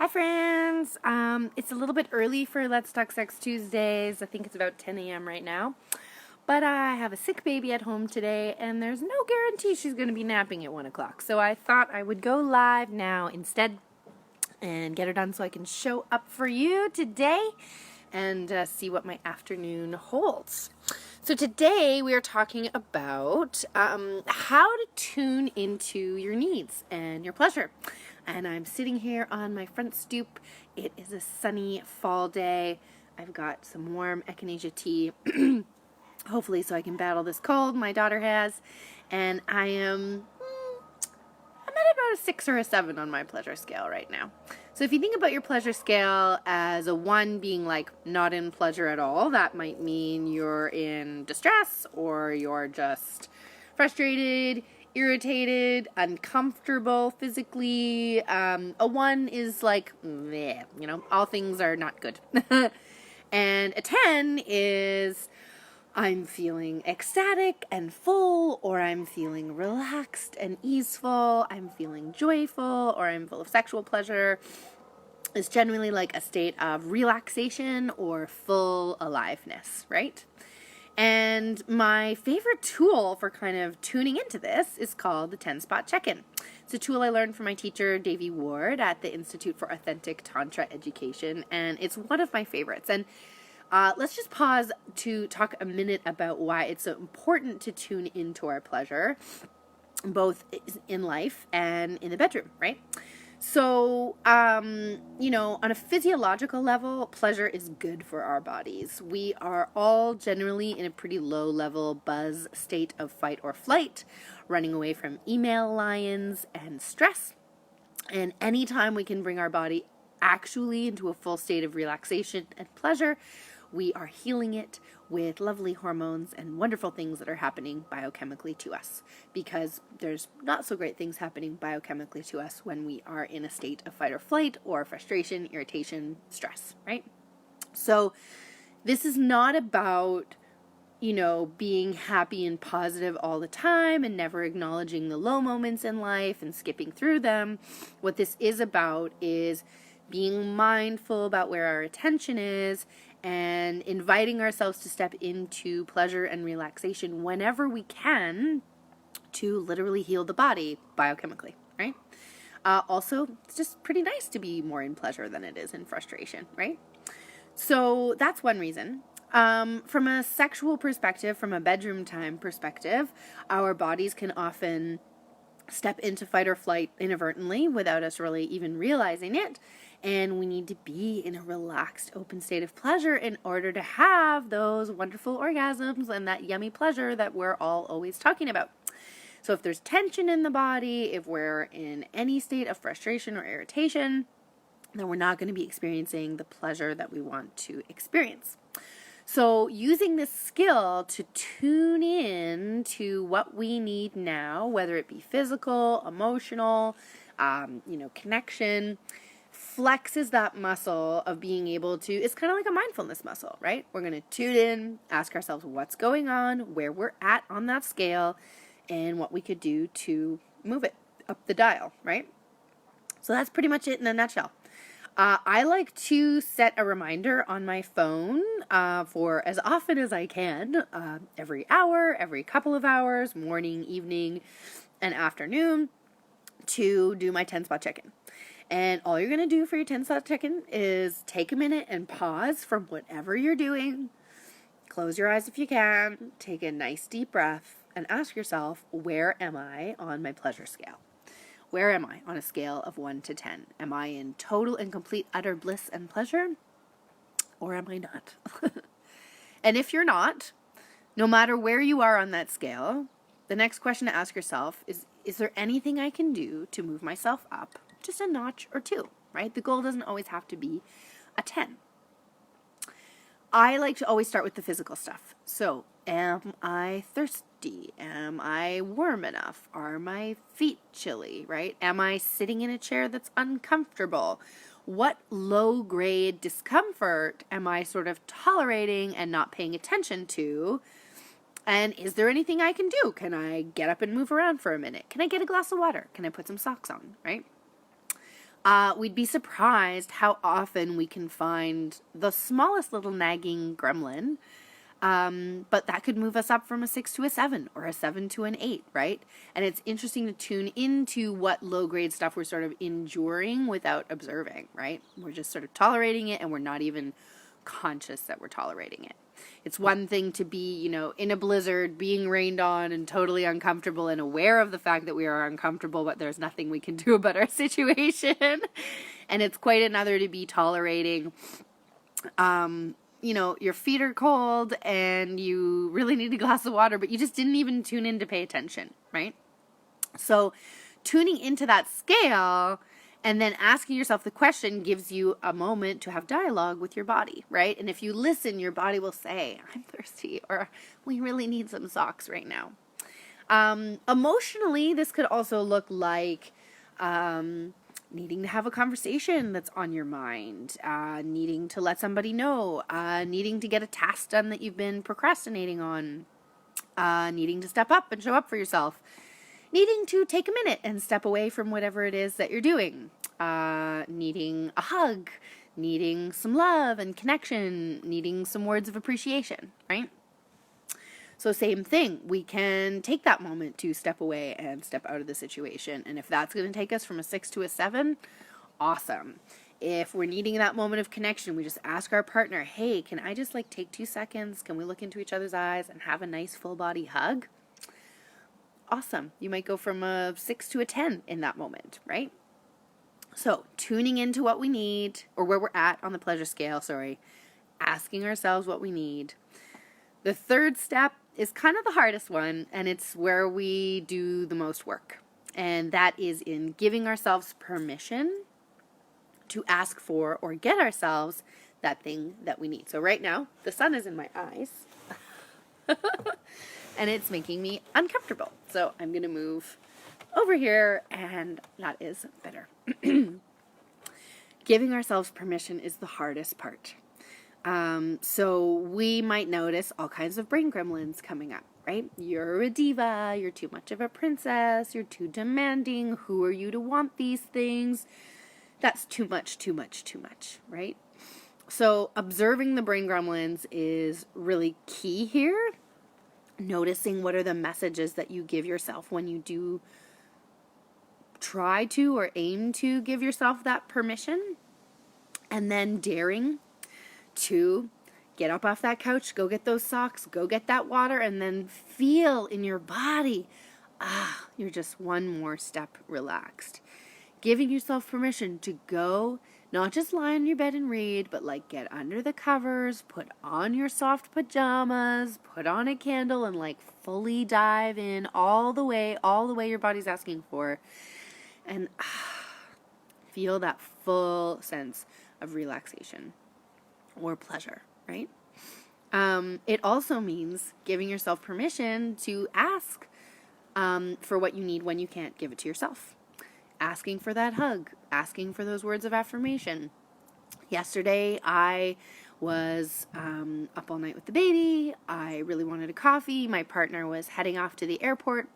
Hi friends! It's a little bit early for Let's Talk Sex Tuesdays. I think it's about 10 a.m. right now. But I have a sick baby at home today, and there's no guarantee she's going to be napping at 1 o'clock. So I thought I would go live now instead and get her done so I can show up for you today and see what my afternoon holds. So today we are talking about how to tune into your needs and your pleasure. And I'm sitting here on my front stoop. It is a sunny fall day. I've got some warm echinacea tea, hopefully so I can battle this cold my daughter has. And I'm at about a 6 or a 7 on my pleasure scale right now. So if you think about your pleasure scale as a 1 being like not in pleasure at all, that might mean you're in distress or you're just frustrated, irritated, uncomfortable physically. A 1 is like, meh, all things are not good. And a 10 is I'm feeling ecstatic and full, or I'm feeling relaxed and easeful, I'm feeling joyful, or I'm full of sexual pleasure. It's generally like a state of relaxation or full aliveness, right? And my favorite tool for kind of tuning into this is called the 10-spot check-in. It's a tool I learned from my teacher, Davey Ward, at the Institute for Authentic Tantra Education, and it's one of my favorites. And let's just pause to talk a minute about why it's so important to tune into our pleasure, both in life and in the bedroom, right? So, on a physiological level, pleasure is good for our bodies. We are all generally in a pretty low level buzz state of fight or flight, running away from email lions and stress. And anytime we can bring our body actually into a full state of relaxation and pleasure, we are healing it with lovely hormones and wonderful things that are happening biochemically to us, because there's not so great things happening biochemically to us when we are in a state of fight or flight or frustration, irritation, stress, right? So this is not about being happy and positive all the time and never acknowledging the low moments in life and skipping through them. What this is about is being mindful about where our attention is and inviting ourselves to step into pleasure and relaxation whenever we can to literally heal the body biochemically, right? Also, it's just pretty nice to be more in pleasure than it is in frustration, right? So that's one reason. From a sexual perspective, from a bedroom time perspective, our bodies can often step into fight or flight inadvertently without us really even realizing it. And we need to be in a relaxed, open state of pleasure in order to have those wonderful orgasms and that yummy pleasure that we're all always talking about. So if there's tension in the body, if we're in any state of frustration or irritation, then we're not going to be experiencing the pleasure that we want to experience. So using this skill to tune in to what we need now, whether it be physical, emotional, connection, flexes that muscle of being able to, it's kind of like a mindfulness muscle, right? We're going to tune in, ask ourselves what's going on, where we're at on that scale, and what we could do to move it up the dial, right? So that's pretty much it in a nutshell. I like to set a reminder on my phone for as often as I can, every hour, every couple of hours, morning, evening, and afternoon, to do my 10-spot check-in. And all you're going to do for your 10-spot check-in is take a minute and pause from whatever you're doing, close your eyes if you can, take a nice deep breath, and ask yourself, where am I on my pleasure scale? Where am I on a scale of 1 to 10? Am I in total and complete utter bliss and pleasure? Or am I not? And if you're not, no matter where you are on that scale, the next question to ask yourself is there anything I can do to move myself up just a notch or 2, right? The goal doesn't always have to be a 10. I like to always start with the physical stuff. So, am I thirsty? Am I warm enough? Are my feet chilly, right? Am I sitting in a chair that's uncomfortable? What low-grade discomfort am I sort of tolerating and not paying attention to? And is there anything I can do? Can I get up and move around for a minute? Can I get a glass of water? Can I put some socks on, right? we'd be surprised how often we can find the smallest little nagging gremlin. But that could move us up from a 6 to a 7 or a 7 to an 8, right? And it's interesting to tune into what low grade stuff we're sort of enduring without observing, right? We're just sort of tolerating it and we're not even conscious that we're tolerating it. It's one thing to be, in a blizzard, being rained on and totally uncomfortable and aware of the fact that we are uncomfortable, but there's nothing we can do about our situation. And it's quite another to be tolerating, your feet are cold and you really need a glass of water, but you just didn't even tune in to pay attention, right? So tuning into that scale and then asking yourself the question gives you a moment to have dialogue with your body, right? And if you listen, your body will say, I'm thirsty, or we really need some socks right now. Emotionally, this could also look like needing to have a conversation that's on your mind, needing to let somebody know, needing to get a task done that you've been procrastinating on, needing to step up and show up for yourself, needing to take a minute and step away from whatever it is that you're doing, needing a hug, needing some love and connection, needing some words of appreciation, right? So same thing, we can take that moment to step away and step out of the situation. And if that's going to take us from a 6 to a 7, awesome. If we're needing that moment of connection, we just ask our partner, hey, can I just take 2 seconds? Can we look into each other's eyes and have a nice full body hug? Awesome. You might go from a 6 to a 10 in that moment, right? So tuning into what we need, or where we're at on the pleasure scale, asking ourselves what we need. The third step is kind of the hardest one, and it's where we do the most work. And that is in giving ourselves permission to ask for or get ourselves that thing that we need. So right now, the sun is in my eyes, and it's making me uncomfortable. So I'm going to move over here, and that is better. Giving ourselves permission is the hardest part. So we might notice all kinds of brain gremlins coming up, right? You're a diva, you're too much of a princess, you're too demanding, who are you to want these things? That's too much, right? So observing the brain gremlins is really key here. Noticing what are the messages that you give yourself when you do try to or aim to give yourself that permission, and then daring to get up off that couch, go get those socks, go get that water, and then feel in your body, you're just one more step relaxed. Giving yourself permission to go, not just lie on your bed and read, but get under the covers, put on your soft pajamas, put on a candle, and fully dive in all the way your body's asking for, and feel that full sense of relaxation or pleasure, right? It also means giving yourself permission to ask for what you need when you can't give it to yourself. Asking for that hug, asking for those words of affirmation. Yesterday, I was up all night with the baby. I really wanted a coffee. My partner was heading off to the airport,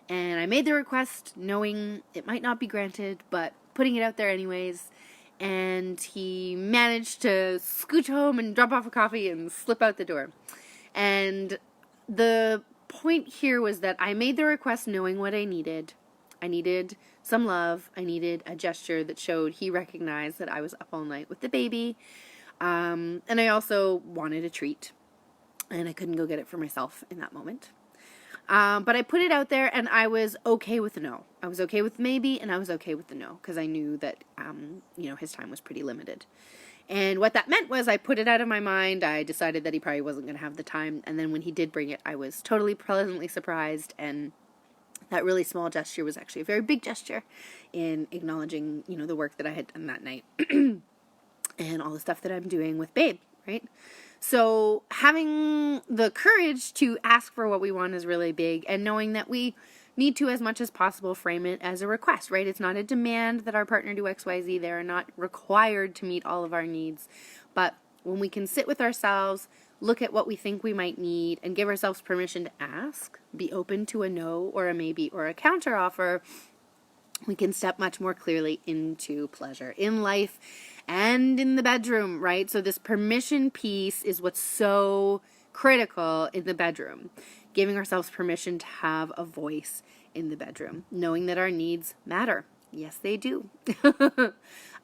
and I made the request knowing it might not be granted, but putting it out there anyways. And he managed to scooch home and drop off a coffee and slip out the door. And the point here was that I made the request knowing what I needed. I needed some love. I needed a gesture that showed he recognized that I was up all night with the baby. And I also wanted a treat. And I couldn't go get it for myself in that moment. But I put it out there, and I was okay with the no. I was okay with maybe, and I was okay with the no, because I knew that, his time was pretty limited. And what that meant was I put it out of my mind. I decided that he probably wasn't going to have the time. And then when he did bring it, I was totally pleasantly surprised. And that really small gesture was actually a very big gesture in acknowledging, the work that I had done that night and all the stuff that I'm doing with Babe, right? So having the courage to ask for what we want is really big, and knowing that we need to, as much as possible, frame it as a request, right? It's not a demand that our partner do XYZ. They are not required to meet all of our needs. But when we can sit with ourselves, look at what we think we might need, and give ourselves permission to ask, be open to a no or a maybe or a counteroffer, we can step much more clearly into pleasure in life and in the bedroom, right? So this permission piece is what's so critical in the bedroom. Giving ourselves permission to have a voice in the bedroom, knowing that our needs matter. Yes, they do.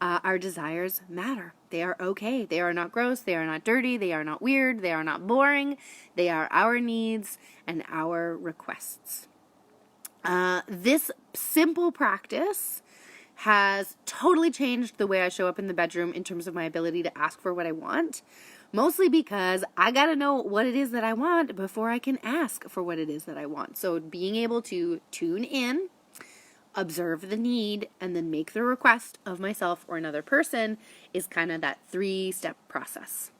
Our desires matter. They are okay. They are not gross. They are not dirty. They are not weird. They are not boring. They are our needs and our requests. This simple practice has totally changed the way I show up in the bedroom in terms of my ability to ask for what I want. Mostly because I got to know what it is that I want before I can ask for what it is that I want. So being able to tune in, observe the need, and then make the request of myself or another person is kind of that 3-step process.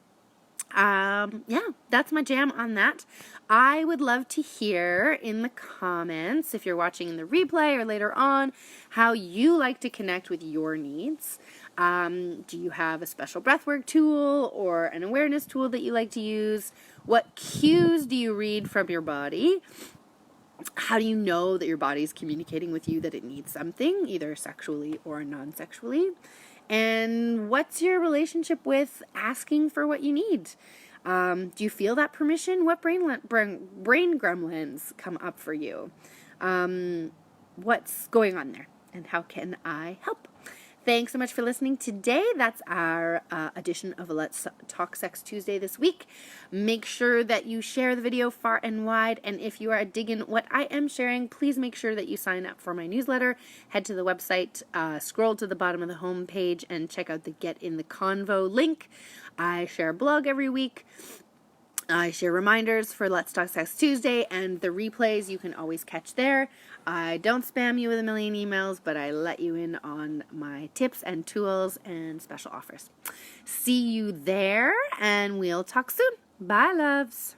Yeah, that's my jam on that. I would love to hear in the comments, if you're watching in the replay or later on, how you like to connect with your needs. Do you have a special breathwork tool or an awareness tool that you like to use? What cues do you read from your body? How do you know that your body is communicating with you that it needs something, either sexually or non-sexually? And what's your relationship with asking for what you need? Do you feel that permission? What brain gremlins come up for you? What's going on there? And how can I help? Thanks so much for listening today. That's our edition of Let's Talk Sex Tuesday this week. Make sure that you share the video far and wide. And if you are digging what I am sharing, please make sure that you sign up for my newsletter. Head to the website, scroll to the bottom of the home page, and check out the Get in the Convo link. I share a blog every week. I share reminders for Let's Talk Sex Tuesday, and the replays you can always catch there. I don't spam you with a million emails, but I let you in on my tips and tools and special offers. See you there, and we'll talk soon. Bye, loves.